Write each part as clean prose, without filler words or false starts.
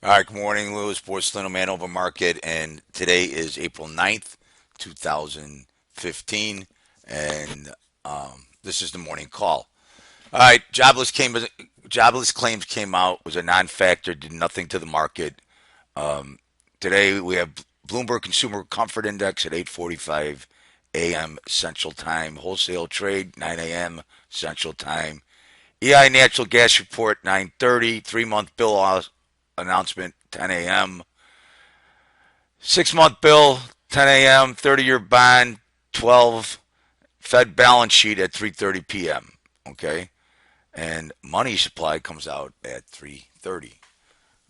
All right, good morning, Louis. Porcelain Manova Market, and today is April 9th, 2015, and this is the morning call. All right, jobless claims came out, was a non-factor, did nothing to the market. Today we have Bloomberg Consumer Comfort Index at 8:45 a.m. Central Time, wholesale trade 9 a.m. Central Time. EI natural gas report 9:30, 3-month bill announcement 10 a.m. 6-month bill 10 a.m. 30-year bond 12. Fed balance sheet at 3:30 p.m. Okay, and money supply comes out at 3:30.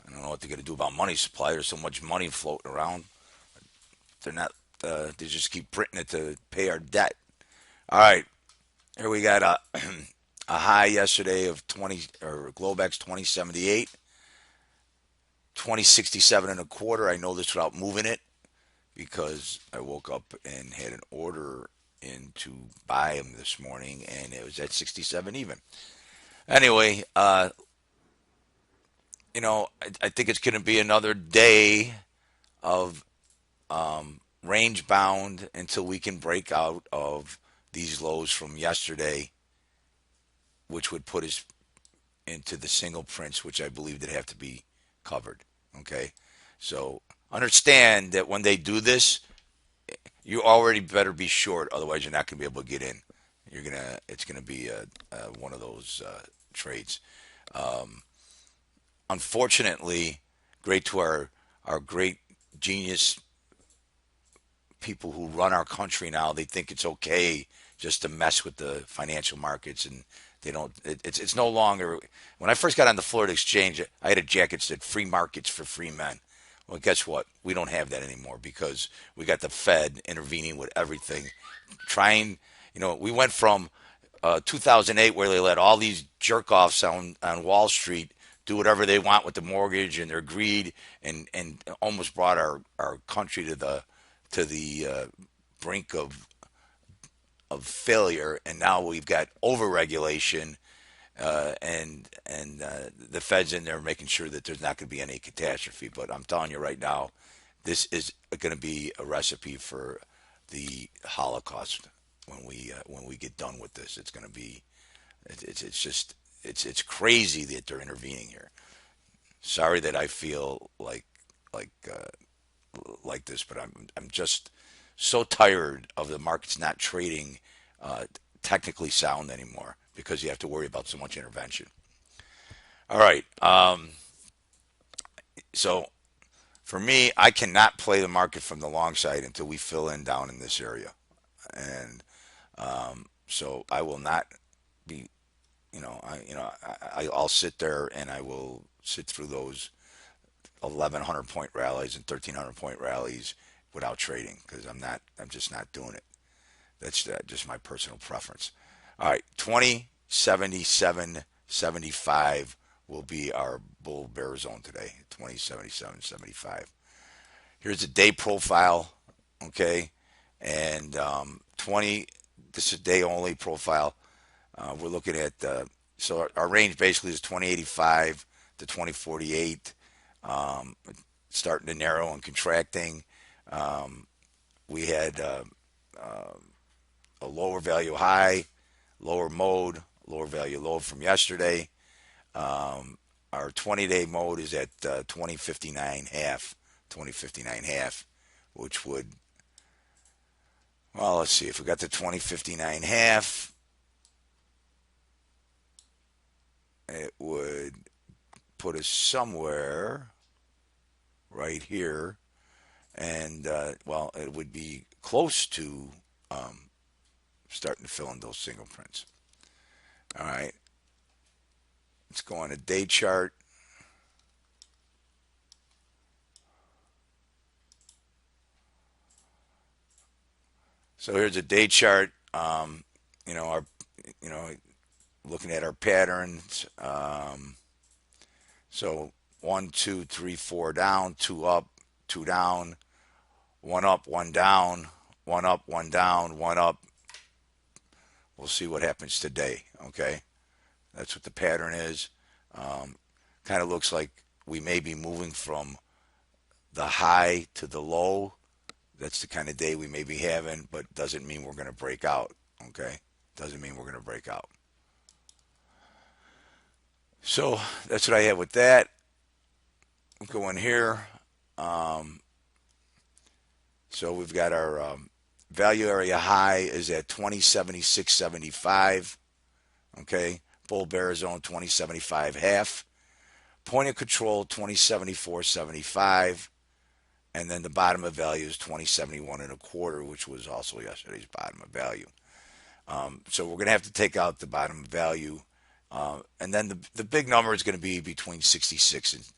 I don't know what they're going to do about money supply. There's so much money floating around. They're not. They just keep printing it to pay our debt. All right, here we got a high yesterday of 20 or Globex 2078, 2067 and a quarter. I know this without moving it because I woke up and had an order in to buy them this morning, and it was at 67 even. Anyway, I think it's going to be another day of range bound until we can break out of these lows from yesterday, which would put us into the single prints, which I believe that have to be covered. Okay, so understand that when they do this, you already better be short, otherwise you're not going to be able to get in. It's gonna be one of those trades. Unfortunately, great to our great genius people who run our country now. They think it's okay just to mess with the financial markets, and they don't. It's no longer. When I first got on the Florida Exchange, I had a jacket that said "Free markets for free men." Well, guess what? We don't have that anymore because we got the Fed intervening with everything, trying. We went from 2008 where they let all these jerk offs on Wall Street do whatever they want with the mortgage and their greed, and almost brought our country to the brink of failure. And now we've got overregulation, and the Fed's in there making sure that there's not going to be any catastrophe. But I'm telling you right now, this is going to be a recipe for the Holocaust when we get done with this. It's going to be it's just it's crazy that they're intervening here. Sorry that I feel like like this, but I'm just so tired of the markets not trading uh, technically sound anymore because you have to worry about so much intervention. All right, so for me, I cannot play the market from the long side until we fill in down in this area, and so I will not be. I'll sit there and I will sit through those 1,100 point rallies and 1,300 point rallies without trading because I'm just not doing it. That's just my personal preference. All right, 2077.75 will be our bull bear zone today. 2077.75. Here's a day profile, okay, and 20. This is day only profile. We're looking at so our range basically is 2085 to 2048, starting to narrow and contracting. We had a lower value high, lower mode, lower value low from yesterday. Our 20-day mode is at 2059 half, 2059 half, which would, well, let's see, if we got the 2059 half, it would put us somewhere right here, and well, it would be close to um, starting to fill in those single prints. All right, let's go on a day chart. So here's a day chart. Our, you know, looking at our patterns. So one, two, three, four down, two up, two down, one up, one down, one up, one down, one up. We'll see what happens today. Okay, that's what the pattern is. Um, Kind of looks like we may be moving from the high to the low. That's the kind of day we may be having, but doesn't mean we're going to break out. Okay, doesn't mean we're going to break out. So that's what I have with that. Go in here. Um, so we've got our value area high is at 2076.75. Okay, bull bear zone 2075 half. Point of control 2074.75. And then the bottom of value is 2071 and a quarter, which was also yesterday's bottom of value. So we're going to have to take out the bottom value. And then the big number is going to be between 66 and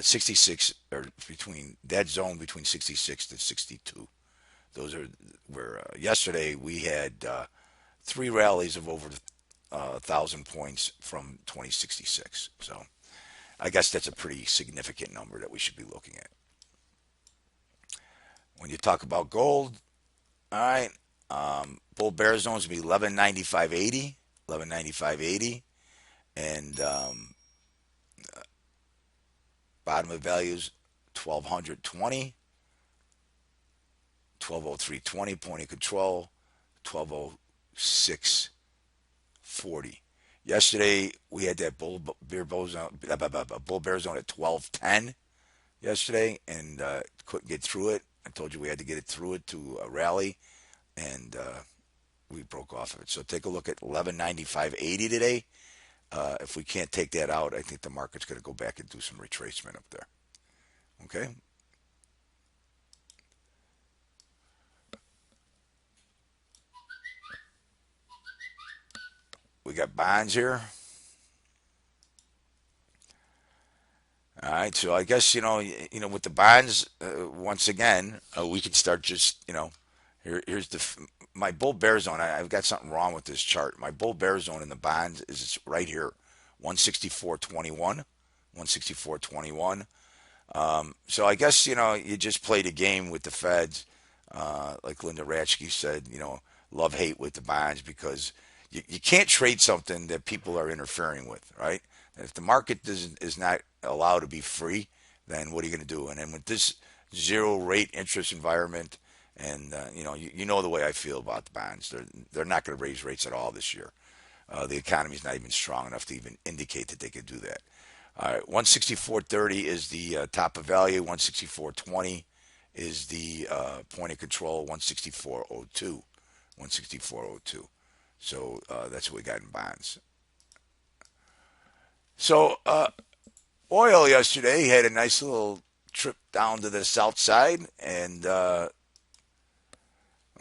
66, or between that zone between 66 to 62. Those are where yesterday we had three rallies of over 1,000 points from 2066. So I guess that's a pretty significant number that we should be looking at. When you talk about gold, all right, bull bear zone is going to be 1195.80, 1195.80, and bottom of values 1220, 1203.20, point of control 1206.40. Yesterday we had that bull bear zone at 1210 yesterday, and couldn't get through it. I told you we had to get it through it to a rally, and we broke off of it. So take a look at 1195.80 today. If we can't take that out, I think the market's going to go back and do some retracement up there. Okay. We got bonds here. All right, so I guess with the bonds, once again, we can start just here's my bull bear zone. I've got something wrong with this chart. My bull bear zone in the bonds is right here, 164.21, 164.21. So I guess you just played a game with the Feds, like Linda Ratchke said, love hate with the bonds because you can't trade something that people are interfering with, right? If the market is not allowed to be free, then what are you going to do? And then with this zero rate interest environment, and you know the way I feel about the bonds, they're not going to raise rates at all this year. The economy is not even strong enough to even indicate that they could do that. All right, 164.30 is the top of value. 164.20 is the point of control. 164.02, 164.02. So that's what we got in bonds. So oil yesterday had a nice little trip down to the south side, and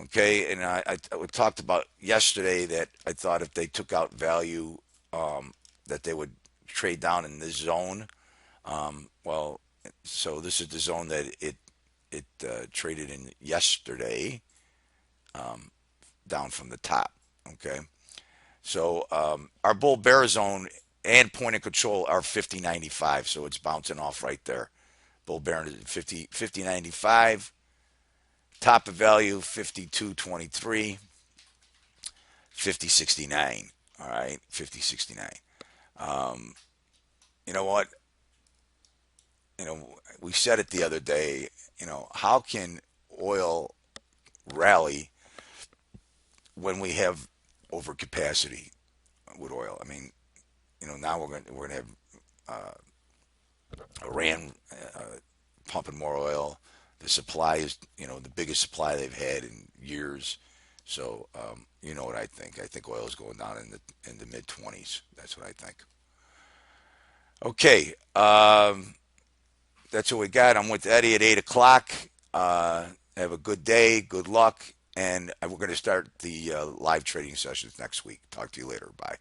okay, and I talked about yesterday that I thought if they took out value, that they would trade down in this zone. Well, so this is the zone that it traded in yesterday, down from the top. Okay, so our bull bear zone and point of control are 50.95, so it's bouncing off right there. Bull bear is 50.95. Top of value 52.23, 50.69. All right, 50.69. You know what? We said it the other day. How can oil rally when we have overcapacity with oil? I mean, now we're gonna have Iran pumping more oil. The supply is, the biggest supply they've had in years. So, you know what I think? I think oil is going down in the mid 20s. That's what I think. Okay, that's what we got. I'm with Eddie at 8 o'clock. Have a good day. Good luck. And we're going to start the live trading sessions next week. Talk to you later. Bye.